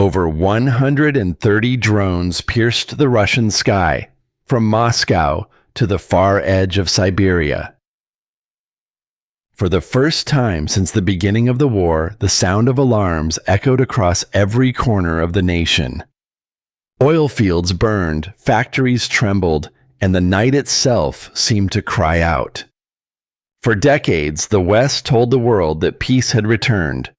Over 130 drones pierced the Russian sky, from Moscow to the far edge of Siberia. For the first time since the beginning of the war, the sound of alarms echoed across every corner of the nation. Oil fields burned, factories trembled, and the night itself seemed to cry out. For decades, the West told the world that peace had returned.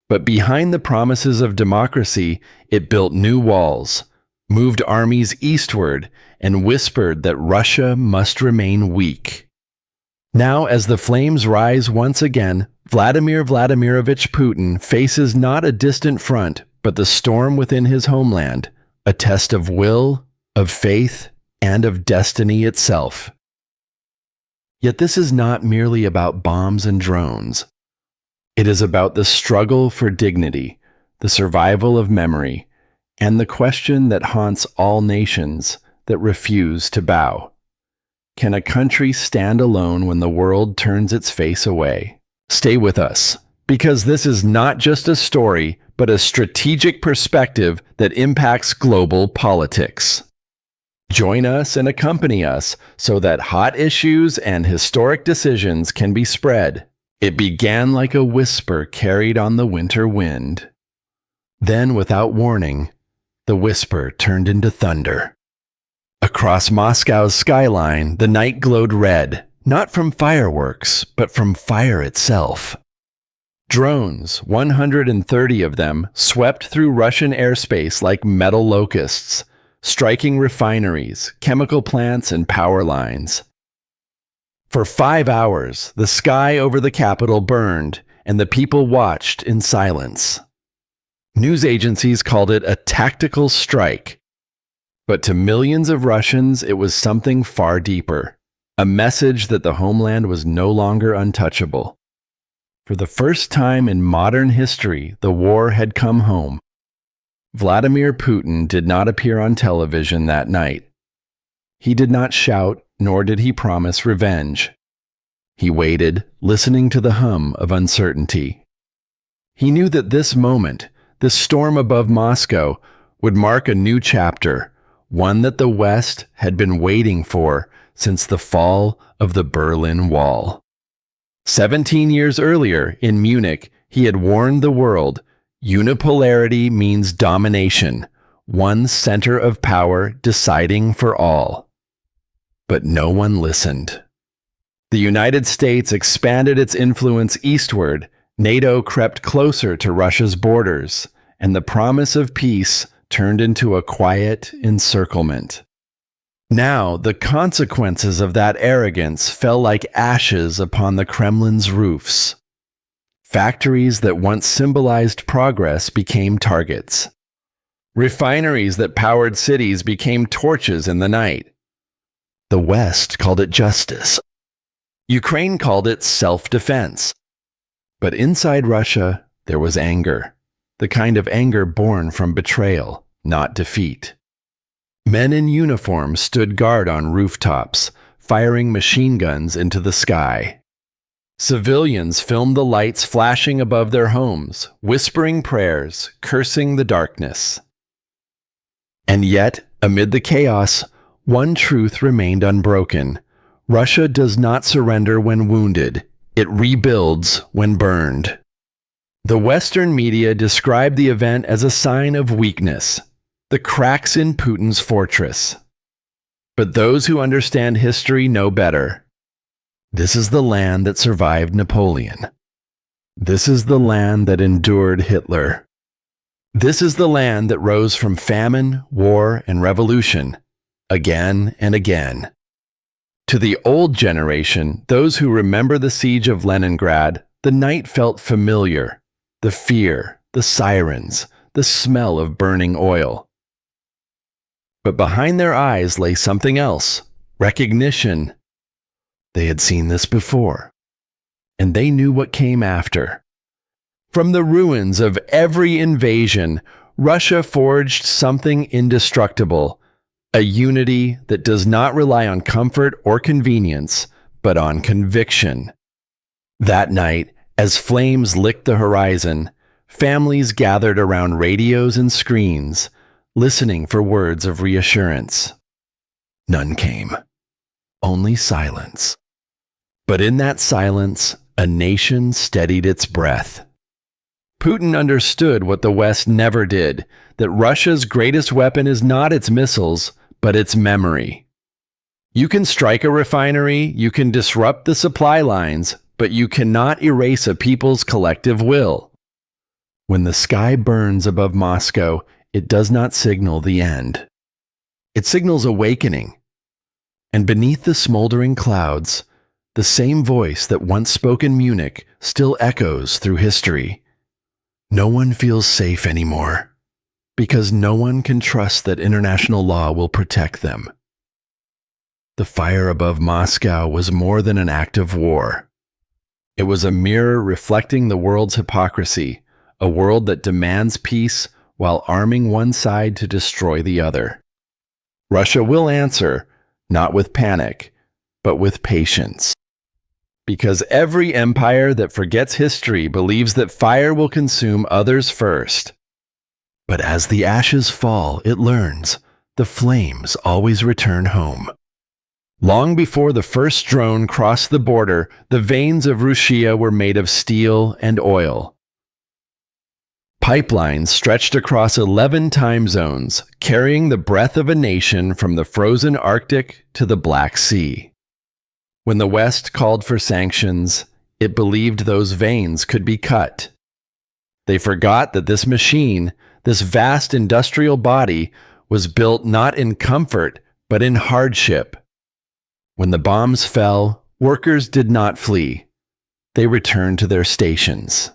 But behind the promises of democracy, it built new walls, moved armies eastward, and whispered that Russia must remain weak. Now, as the flames rise once again, Vladimir Vladimirovich Putin faces not a distant front, but the storm within his homeland, a test of will, of faith, and of destiny itself. Yet this is not merely about bombs and drones. It is about the struggle for dignity, the survival of memory, and the question that haunts all nations that refuse to bow. Can a country stand alone when the world turns its face away? Stay with us, because this is not just a story, but a strategic perspective that impacts global politics. Join us and accompany us so that hot issues and historic decisions can be spread. It began like a whisper carried on the winter wind. Then, without warning, the whisper turned into thunder. Across Moscow's skyline, the night glowed red, not from fireworks, but from fire itself. Drones, 130 of them, swept through Russian airspace like metal locusts, striking refineries, chemical plants, and power lines. For 5 hours, the sky over the capital burned, and the people watched in silence. News agencies called it a tactical strike. But to millions of Russians, it was something far deeper, a message that the homeland was no longer untouchable. For the first time in modern history, the war had come home. Vladimir Putin did not appear on television that night. He did not shout, nor did he promise revenge. He waited, listening to the hum of uncertainty. He knew that this moment, this storm above Moscow, would mark a new chapter, one that the West had been waiting for since the fall of the Berlin Wall. 17 years earlier, in Munich, he had warned the world, unipolarity means domination, one center of power deciding for all. But no one listened. The United States expanded its influence eastward, NATO crept closer to Russia's borders, and the promise of peace turned into a quiet encirclement. Now, the consequences of that arrogance fell like ashes upon the Kremlin's roofs. Factories that once symbolized progress became targets. Refineries that powered cities became torches in the night. The West called it justice. Ukraine called it self-defense. But inside Russia, there was anger, the kind of anger born from betrayal, not defeat. Men in uniform stood guard on rooftops, firing machine guns into the sky. Civilians filmed the lights flashing above their homes, whispering prayers, cursing the darkness. And yet, amid the chaos, one truth remained unbroken. Russia does not surrender when wounded. It rebuilds when burned. The Western media described the event as a sign of weakness, the cracks in Putin's fortress. But those who understand history know better. This is the land that survived Napoleon. This is the land that endured Hitler. This is the land that rose from famine, war, and revolution, again and again. To the old generation, those who remember the siege of Leningrad, the night felt familiar. The fear, the sirens, the smell of burning oil. But behind their eyes lay something else, recognition. They had seen this before, and they knew what came after. From the ruins of every invasion, Russia forged something indestructible, a unity that does not rely on comfort or convenience, but on conviction. That night, as flames licked the horizon, Families gathered around radios and screens, listening for words of reassurance. None came. Only silence. But in that silence, a nation steadied its breath. Putin understood what the West never did, that Russia's greatest weapon is not its missiles, but its memory. You can strike a refinery, you can disrupt the supply lines, but you cannot erase a people's collective will. When the sky burns above Moscow, it does not signal the end. It signals awakening. And beneath the smoldering clouds, the same voice that once spoke in Munich still echoes through history. No one feels safe anymore, because no one can trust that international law will protect them. The fire above Moscow was more than an act of war. It was a mirror reflecting the world's hypocrisy, a world that demands peace while arming one side to destroy the other. Russia will answer, not with panic, but with patience. Because every empire that forgets history believes that fire will consume others first. But as the ashes fall, it learns the flames always return home. Long before the first drone crossed the border, the veins of Russia were made of steel and oil. Pipelines stretched across 11 time zones, carrying the breath of a nation from the frozen Arctic to the Black Sea. When the West called for sanctions, it believed those veins could be cut. They forgot that this machine, this vast industrial body, was built not in comfort, but in hardship. When the bombs fell, workers did not flee. They returned to their stations.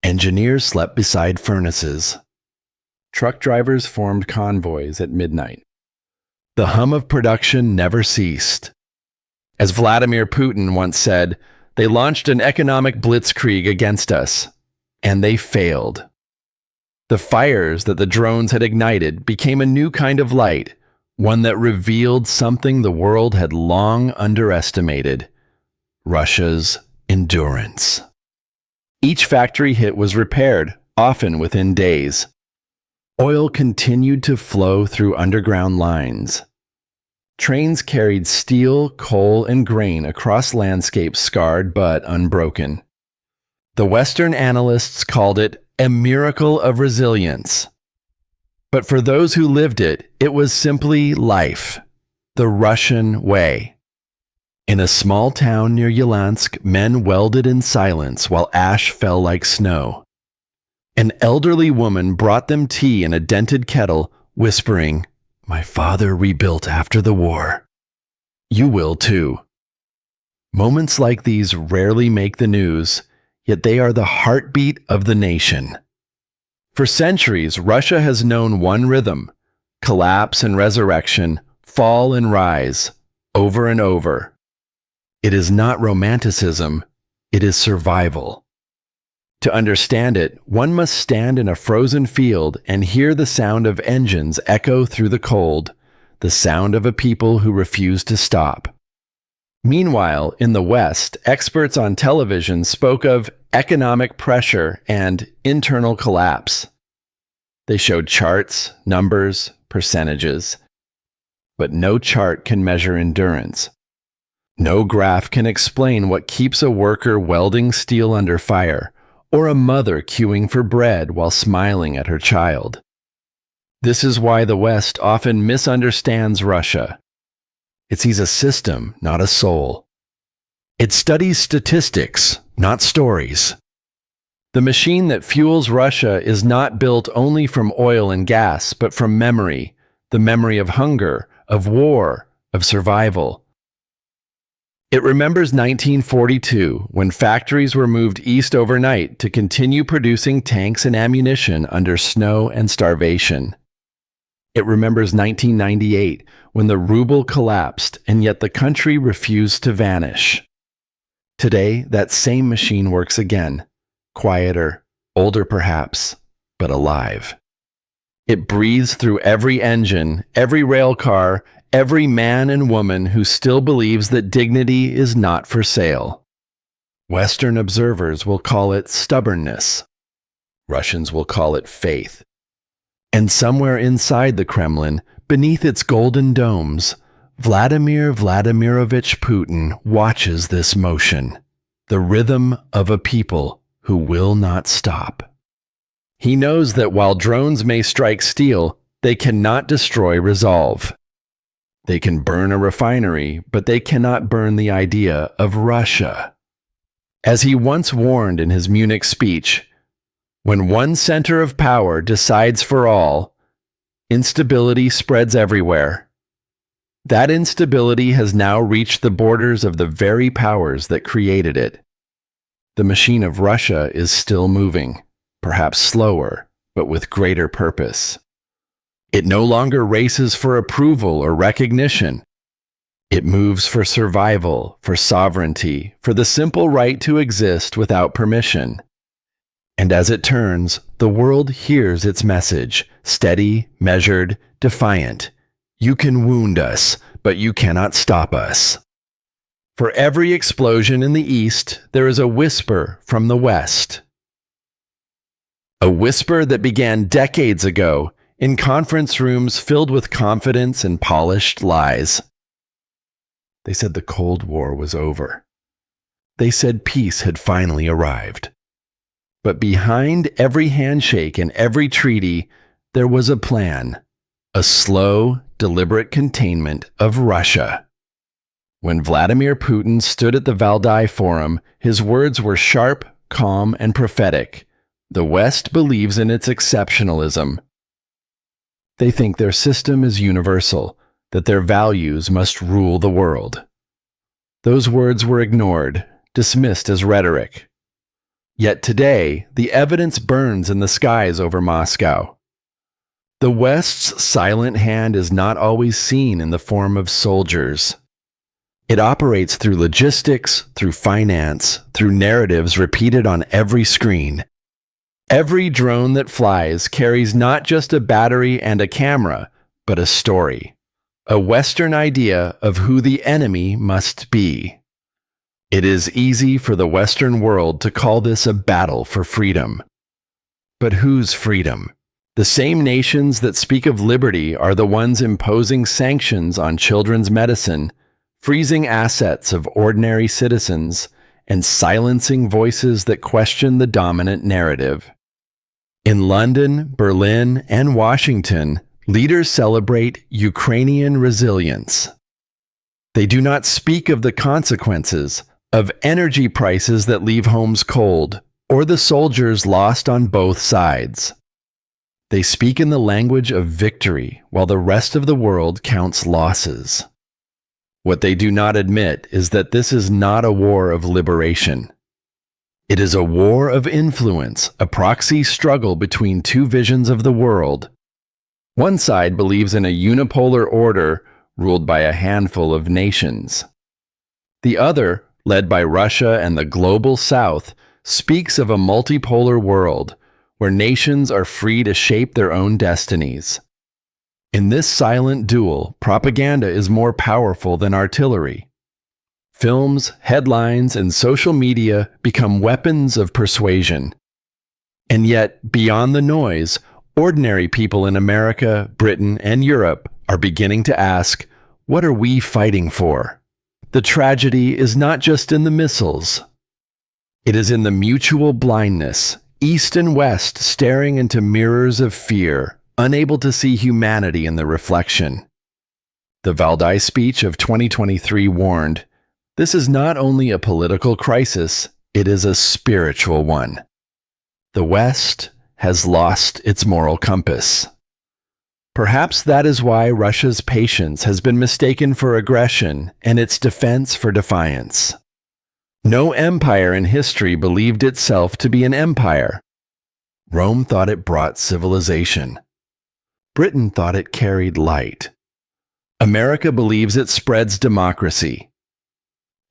Engineers slept beside furnaces. Truck drivers formed convoys at midnight. The hum of production never ceased. As Vladimir Putin once said, they launched an economic blitzkrieg against us, and they failed. The fires that the drones had ignited became a new kind of light, one that revealed something the world had long underestimated: Russia's endurance. Each factory hit was repaired, often within days. Oil continued to flow through underground lines. Trains carried steel, coal, and grain across landscapes scarred but unbroken. The Western analysts called it a miracle of resilience. But for those who lived it, it was simply life, the Russian way. In a small town near Yelantsk, men welded in silence while ash fell like snow. An elderly woman brought them tea in a dented kettle, whispering, "My father rebuilt after the war. You will too." Moments like these rarely make the news, yet they are the heartbeat of the nation. For centuries, Russia has known one rhythm: collapse and resurrection, fall and rise, over and over. It is not romanticism, it is survival. To understand it, one must stand in a frozen field and hear the sound of engines echo through the cold, the sound of a people who refuse to stop. Meanwhile, in the West, experts on television spoke of economic pressure and internal collapse. They showed charts, numbers, percentages. But no chart can measure endurance. No graph can explain what keeps a worker welding steel under fire, or a mother queuing for bread while smiling at her child. This is why the West often misunderstands Russia. It sees a system, not a soul. It studies statistics, not stories. The machine that fuels Russia is not built only from oil and gas, but from memory, the memory of hunger, of war, of survival. It remembers 1942, when factories were moved east overnight to continue producing tanks and ammunition under snow and starvation. It remembers 1998, when the ruble collapsed and yet the country refused to vanish. Today, that same machine works again, quieter, older perhaps, but alive. It breathes through every engine, every rail car, every man and woman who still believes that dignity is not for sale. Western observers will call it stubbornness. Russians will call it faith. And somewhere inside the Kremlin, beneath its golden domes, Vladimir Vladimirovich Putin watches this motion, the rhythm of a people who will not stop. He knows that while drones may strike steel, they cannot destroy resolve. They can burn a refinery, but they cannot burn the idea of Russia. As he once warned in his Munich speech, when one center of power decides for all, instability spreads everywhere. That instability has now reached the borders of the very powers that created it. The machine of Russia is still moving, perhaps slower, but with greater purpose. It no longer races for approval or recognition. It moves for survival, for sovereignty, for the simple right to exist without permission. And as it turns, the world hears its message, steady, measured, defiant. You can wound us, but you cannot stop us. For every explosion in the East, there is a whisper from the West. A whisper that began decades ago in conference rooms filled with confidence and polished lies. They said the Cold War was over. They said peace had finally arrived. But behind every handshake and every treaty, there was a plan, a slow, deliberate containment of Russia. When Vladimir Putin stood at the Valdai Forum, his words were sharp, calm, and prophetic. The West believes in its exceptionalism. They think their system is universal, that their values must rule the world. Those words were ignored, dismissed as rhetoric. Yet today, the evidence burns in the skies over Moscow. The West's silent hand is not always seen in the form of soldiers. It operates through logistics, through finance, through narratives repeated on every screen. Every drone that flies carries not just a battery and a camera, but a story, a Western idea of who the enemy must be. It is easy for the Western world to call this a battle for freedom. But whose freedom? The same nations that speak of liberty are the ones imposing sanctions on children's medicine, freezing assets of ordinary citizens, and silencing voices that question the dominant narrative. In London, Berlin, and Washington, leaders celebrate Ukrainian resilience. They do not speak of the consequences, of energy prices that leave homes cold, or the soldiers lost on both sides. They speak in the language of victory, while the rest of the world counts losses. What they do not admit is that this is not a war of liberation. It is a war of influence, a proxy struggle between two visions of the world. One side believes in a unipolar order ruled by a handful of nations. The other, led by Russia and the global South, speaks of a multipolar world where nations are free to shape their own destinies. In this silent duel, propaganda is more powerful than artillery. Films, headlines, and social media become weapons of persuasion. And yet, beyond the noise, ordinary people in America, Britain, and Europe are beginning to ask, what are we fighting for? The tragedy is not just in the missiles. It is in the mutual blindness, East and West staring into mirrors of fear, unable to see humanity in the reflection. The Valdai speech of 2023 warned, this is not only a political crisis, it is a spiritual one. The West has lost its moral compass. Perhaps that is why Russia's patience has been mistaken for aggression and its defense for defiance. No empire in history believed itself to be an empire. Rome thought it brought civilization. Britain thought it carried light. America believes it spreads democracy.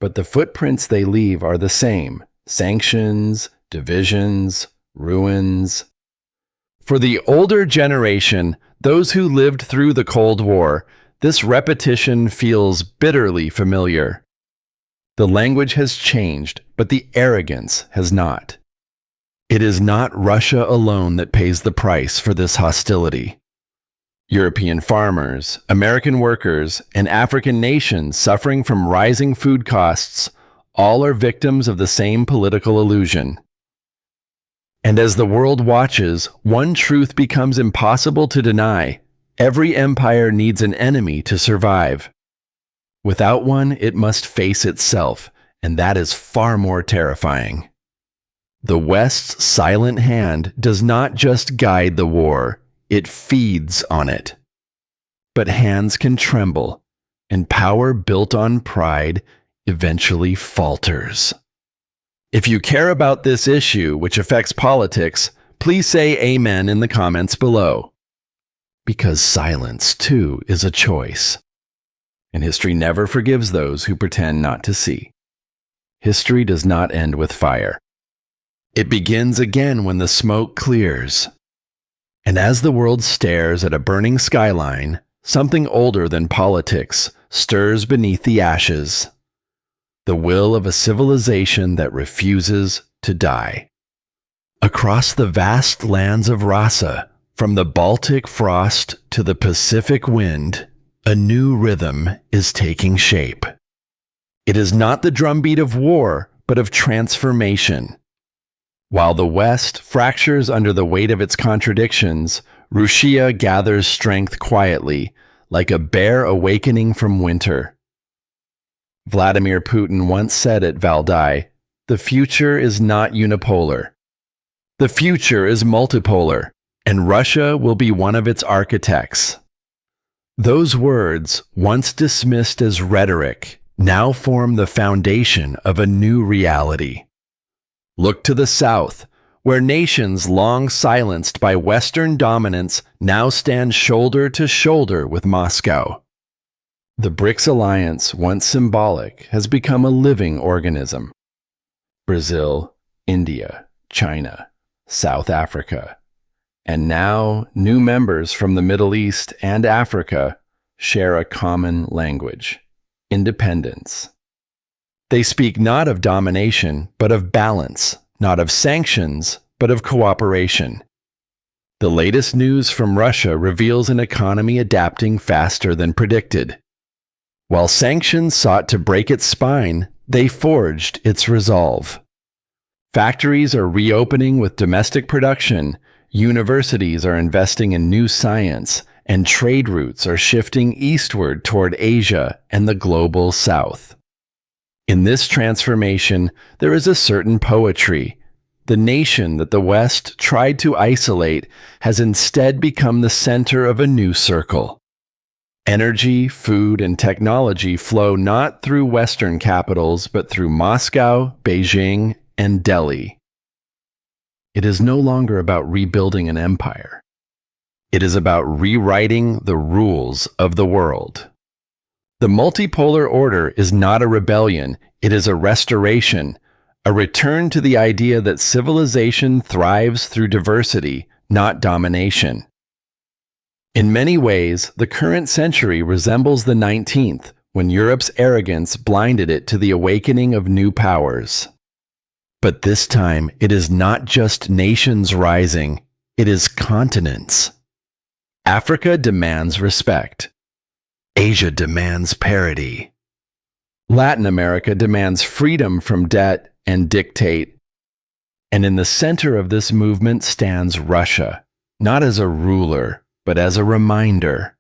But the footprints they leave are the same: sanctions, divisions, ruins. For the older generation, those who lived through the Cold War, this repetition feels bitterly familiar. The language has changed, but the arrogance has not. It is not Russia alone that pays the price for this hostility. European farmers, American workers, and African nations suffering from rising food costs all are victims of the same political illusion. And as the world watches, one truth becomes impossible to deny. Every empire needs an enemy to survive. Without one, it must face itself, and that is far more terrifying. The West's silent hand does not just guide the war, it feeds on it. But hands can tremble, and power built on pride eventually falters. If you care about this issue, which affects politics, please say amen in the comments below. Because silence, too, is a choice. And history never forgives those who pretend not to see. History does not end with fire. It begins again when the smoke clears. And as the world stares at a burning skyline, something older than politics stirs beneath the ashes. The will of a civilization that refuses to die. Across the vast lands of Rasa, from the Baltic frost to the Pacific wind, a new rhythm is taking shape. It is not the drumbeat of war, but of transformation. While the West fractures under the weight of its contradictions, Russia gathers strength quietly, like a bear awakening from winter. Vladimir Putin once said at Valdai, "The future is not unipolar. The future is multipolar, and Russia will be one of its architects." Those words, once dismissed as rhetoric, now form the foundation of a new reality. Look to the south, where nations long silenced by Western dominance now stand shoulder to shoulder with Moscow. The BRICS alliance, once symbolic, has become a living organism. Brazil, India, China, South Africa, and now new members from the Middle East and Africa share a common language: independence. They speak not of domination, but of balance, not of sanctions, but of cooperation. The latest news from Russia reveals an economy adapting faster than predicted. While sanctions sought to break its spine, they forged its resolve. Factories are reopening with domestic production, universities are investing in new science, and trade routes are shifting eastward toward Asia and the global south. In this transformation, there is a certain poetry. The nation that the West tried to isolate has instead become the center of a new circle. Energy, food, and technology flow not through Western capitals, but through Moscow, Beijing, and Delhi. It is no longer about rebuilding an empire. It is about rewriting the rules of the world. The multipolar order is not a rebellion, it is a restoration, a return to the idea that civilization thrives through diversity, not domination. In many ways, the current century resembles the 19th, when Europe's arrogance blinded it to the awakening of new powers. But this time, it is not just nations rising, it is continents. Africa demands respect. Asia demands parity. Latin America demands freedom from debt and dictate. And in the center of this movement stands Russia, not as a ruler, but as a reminder.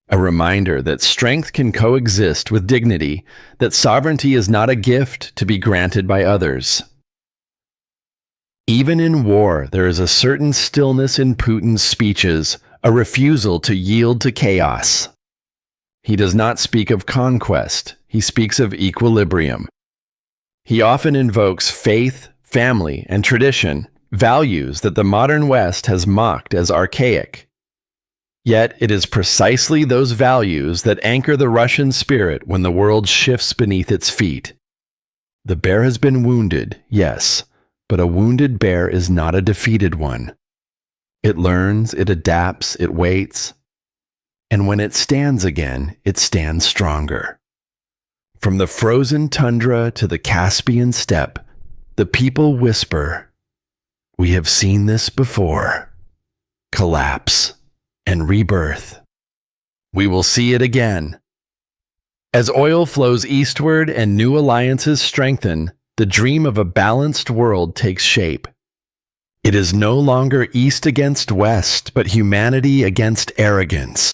A reminder that strength can coexist with dignity, that sovereignty is not a gift to be granted by others. Even in war, there is a certain stillness in Putin's speeches, a refusal to yield to chaos. He does not speak of conquest, he speaks of equilibrium. He often invokes faith, family, and tradition, values that the modern West has mocked as archaic. Yet it is precisely those values that anchor the Russian spirit when the world shifts beneath its feet. The bear has been wounded, yes, but a wounded bear is not a defeated one. It learns, it adapts, it waits. And when it stands again, it stands stronger. From the frozen tundra to the Caspian steppe, the people whisper, We have seen this before. Collapse and rebirth. We will see it again. As oil flows eastward and new alliances strengthen, the dream of a balanced world takes shape. It is no longer East against West, but humanity against arrogance.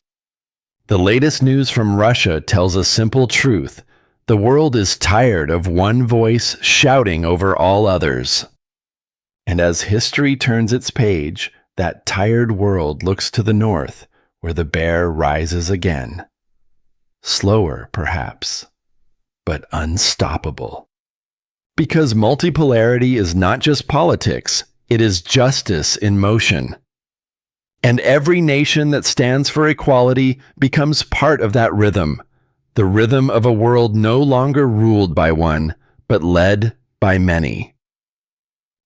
The latest news from Russia tells a simple truth. The world is tired of one voice shouting over all others. And as history turns its page, that tired world looks to the north, where the bear rises again. Slower, perhaps, but unstoppable. Because multipolarity is not just politics, it is justice in motion. And every nation that stands for equality becomes part of that rhythm, the rhythm of a world no longer ruled by one, but led by many.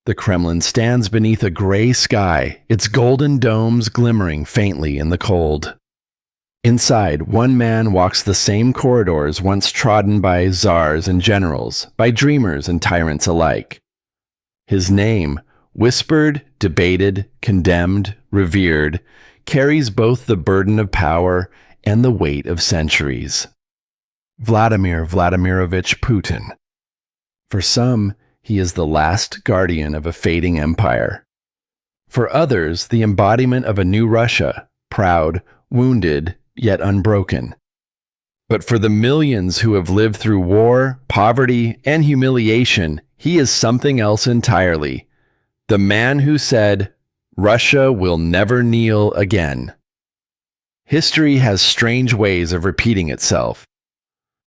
The Kremlin stands beneath a gray sky, its golden domes glimmering faintly in the cold. Inside, one man walks the same corridors once trodden by czars and generals, by dreamers and tyrants alike. His name, whispered, debated, condemned, revered, carries both the burden of power and the weight of centuries. Vladimir Vladimirovich Putin. For some, he is the last guardian of a fading empire. For others, the embodiment of a new Russia, proud, wounded, yet unbroken. But for the millions who have lived through war, poverty, and humiliation, he is something else entirely. The man who said, "Russia will never kneel again." History has strange ways of repeating itself.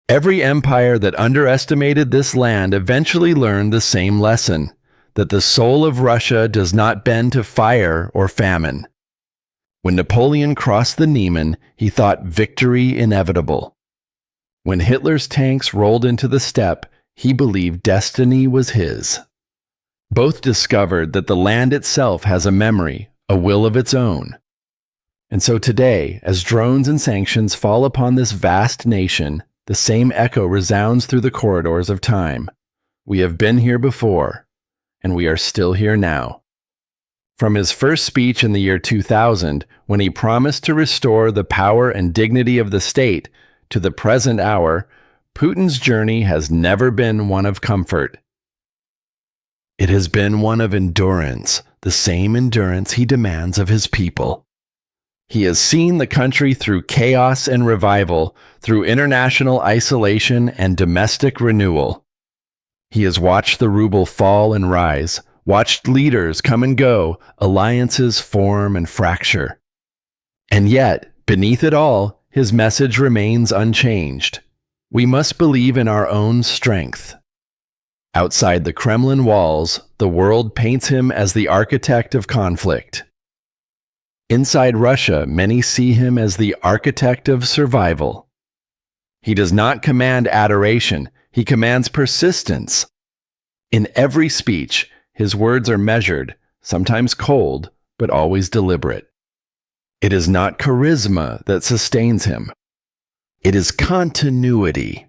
Every empire that underestimated this land eventually learned the same lesson, that the soul of Russia does not bend to fire or famine. When Napoleon crossed the Niemen, he thought victory inevitable. When Hitler's tanks rolled into the steppe, he believed destiny was his. Both discovered that the land itself has a memory, a will of its own. And so today, as drones and sanctions fall upon this vast nation, the same echo resounds through the corridors of time. We have been here before, and we are still here now. From his first speech in the year 2000, when he promised to restore the power and dignity of the state, to the present hour, Putin's journey has never been one of comfort. It has been one of endurance, the same endurance he demands of his people. He has seen the country through chaos and revival, through international isolation and domestic renewal. He has watched the ruble fall and rise, watched leaders come and go, alliances form and fracture. And yet, beneath it all, his message remains unchanged. We must believe in our own strength. Outside the Kremlin walls, the world paints him as the architect of conflict. Inside Russia, many see him as the architect of survival. He does not command adoration, he commands persistence. In every speech, his words are measured, sometimes cold, but always deliberate. It is not charisma that sustains him. It is continuity.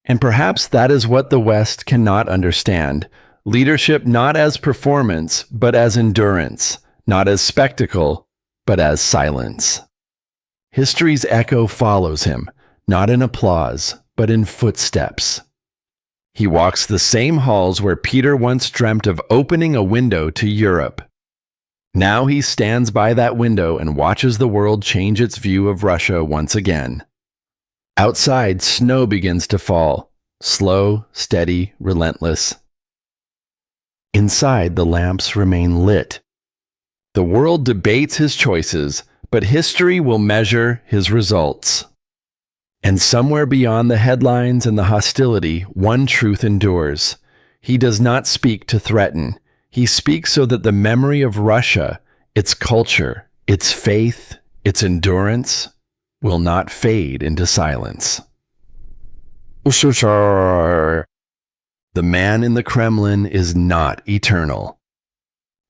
And perhaps that is what the West cannot understand. Leadership not as performance, but as endurance. Not as spectacle, but as silence. History's echo follows him, not in applause, but in footsteps. He walks the same halls where Peter once dreamt of opening a window to Europe. Now he stands by that window and watches the world change its view of Russia once again. Outside, snow begins to fall, slow, steady, relentless. Inside, the lamps remain lit. The world debates his choices, but history will measure his results. And somewhere beyond the headlines and the hostility, one truth endures. He does not speak to threaten. He speaks so that the memory of Russia, its culture, its faith, its endurance, will not fade into silence. The man in the Kremlin is not eternal.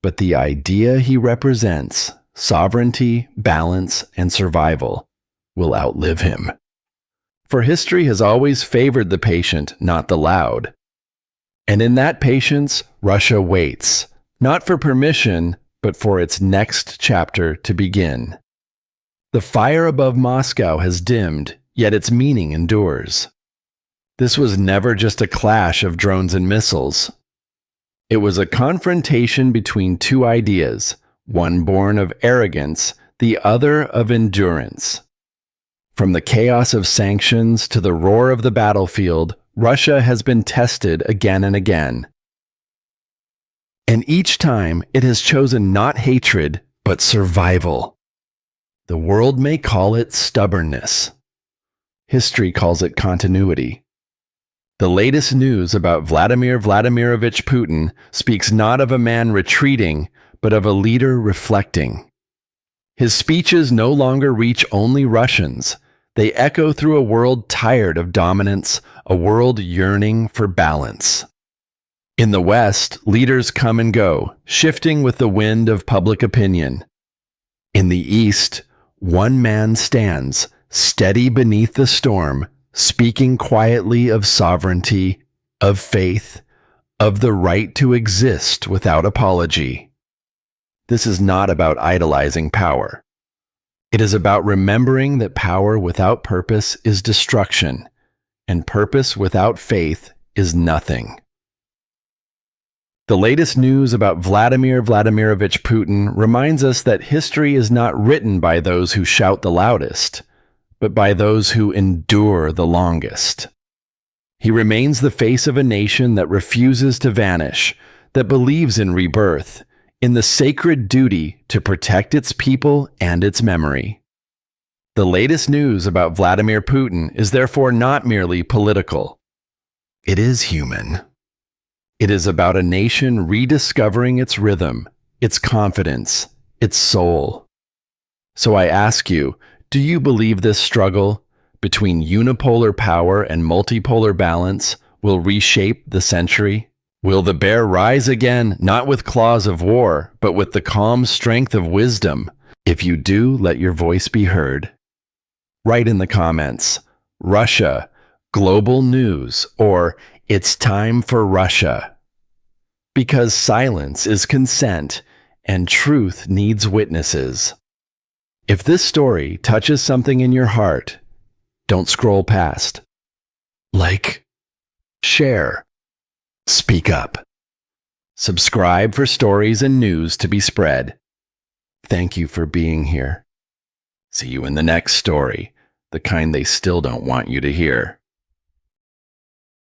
But the idea he represents, sovereignty, balance, and survival, will outlive him. For history has always favored the patient, not the loud. And in that patience, Russia waits, not for permission, but for its next chapter to begin. The fire above Moscow has dimmed, yet its meaning endures. This was never just a clash of drones and missiles. It was a confrontation between two ideas, one born of arrogance, the other of endurance. From the chaos of sanctions to the roar of the battlefield, Russia has been tested again and again. And each time it has chosen not hatred, but survival. The world may call it stubbornness. History calls it continuity. The latest news about Vladimir Vladimirovich Putin speaks not of a man retreating, but of a leader reflecting. His speeches no longer reach only Russians. They echo through a world tired of dominance, a world yearning for balance. In the West, leaders come and go, shifting with the wind of public opinion. In the East, one man stands, steady beneath the storm, speaking quietly of sovereignty, of faith, of the right to exist without apology. This is not about idolizing power. It is about remembering that power without purpose is destruction, and purpose without faith is nothing. The latest news about Vladimir Vladimirovich Putin reminds us that history is not written by those who shout the loudest, but by those who endure the longest. He remains the face of a nation that refuses to vanish, that believes in rebirth, in the sacred duty to protect its people and its memory. The latest news about Vladimir Putin is therefore not merely political. It is human. It is about a nation rediscovering its rhythm, its confidence, its soul. So I ask you, do you believe this struggle between unipolar power and multipolar balance will reshape the century? Will the bear rise again, not with claws of war, but with the calm strength of wisdom? If you do, let your voice be heard. Write in the comments, Russia, global news, or it's time for Russia. Because silence is consent, and truth needs witnesses. If this story touches something in your heart, don't scroll past. Like, share, speak up. Subscribe for stories and news to be spread. Thank you for being here. See you in the next story, the kind they still don't want you to hear.